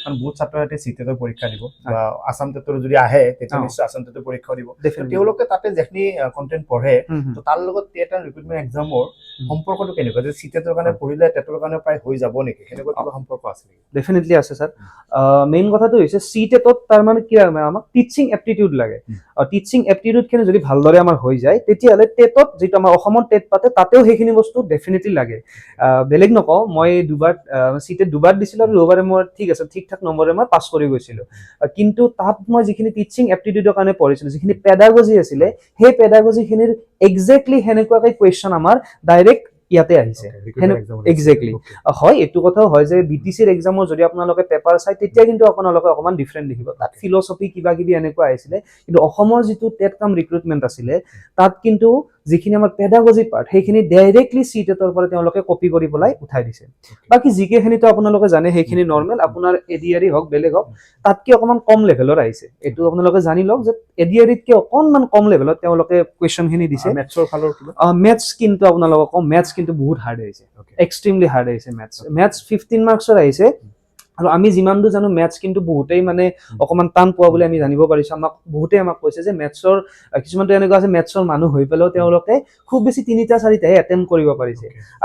কাৰণ বহুত ছাত্ৰ ছাত্ৰী চিটেটৰ পৰীক্ষা দিব বা আসাম টেটৰ যদি আহে তেতিয়া নিশ্চয় আসাম টেটৰ পৰীক্ষা দিব তেওঁলোকে তাতে যিখিনি কন্টেন্ট পঢ়ে তো তাৰ লগত টেট আৰু ৰিক্ৰুটমেন্ট এক্সামৰ সম্পৰ্কটো কেনেকুৱা যে চিটেটৰ কাৰণে পঢ়িলে টেটৰ কাৰণে প্ৰায় হৈ যাব নেকি সেনেকুৱা কিবা সম্পৰ্ক আছে নেকি ডেফিনেটলি আছে স্যাৰ মেইন কথাটো হৈছে সি টেটত তাৰ মানে কি আমাক টিচিং এপ্টিটিউড লাগে টিচিং এপ্টিটিউড খিনি যদি ভালদৰে আমাৰ হৈ যায় তেতিয়াহ'লে টেটত যেটো আমাৰ অসমত টেট পাতে তাতেও সেইখিনি বস্তু ডেফিনেটলি লাগে বেলেগ নকওঁ মই দুবাৰ সিটেট দুবাৰ দিছিলো আৰু দুবাৰে মই ঠিক আছে ঠিক ঠাক নম্বৰে মই পাছ কৰি গৈছিলো কিন্তু তাত মই যিখিনি টিচিং এপ্টিটিউডৰ কাৰণে পঢ়িছিলো যিখিনি পেডাগজি আছিলে সেই পেডাগজি খিনিৰ এক্স্যাক্টলি হেনেকুৱাকৈ কোৱেশ্চন আমাৰ ডাইৰেক্ট ইয়াতে আহিছে এক্স্যাক্টলি হয় এটো কথাও হয় যে বিটিসিৰ এক্সামৰ যদি আপোনালোকে পেপাৰ চাই তেতিয়া কিন্তু আপোনালোকে অকমান ডিফাৰেন্ট দেখিব তাত ফিলসফি কিবা কিবি এনেকুৱা আহিছিলে কিন্তু অসমৰ যেটো টেট কাম ৰিক্ৰুটমেন্ট আছিলে তাত কিন্তু যিখিনি আমাৰ পেডাগজি পাৰ্ট সেইখিনি ডাইৰেক্টলি সিটেটৰ পৰা তেওঁলোকে কপি কৰি পলাই উঠাই দিছে বাকি জিকে খিনিটো আপোনালোকে জানে সেইখিনি নৰমাল আপোনাৰ এডিআৰই হক বেলেগ হক তাতকে অকমান কম লেভেলৰ আহিছে এটো আপোনালোকে জানি লওক যে এডিআৰইতকে অকনমান কম লেভেলত তেওঁলোকে কোৱেশ্চন খিনি দিছে মেথছৰ ফালৰ কিবা ম্যাথছ কিন্তু আপোনালোকক কম ম্যাথছ কিন্তু বহুত হাৰ্ড আহিছে এক্সট্ৰিমলি হাৰ্ড আহিছে ম্যাথছ 15 মাৰ্কছৰ আহিছে আৰু আমি যিমান দূৰ জানো ম্যাথছ কিন্তু বহুতেই মানে অকমান টান পোৱা বুলি আমি জানিব পাৰিছো বহুতে আমাক কৈছে যে ম্যাথছৰ কিছুমানটো এনেকুৱা আছে ম্যাথছৰ মানুহ হৈ পেলাও তেওঁলোকে খুব বেছি 3টা 4টাহে এটেম্প কৰিব পাৰিছে আৰু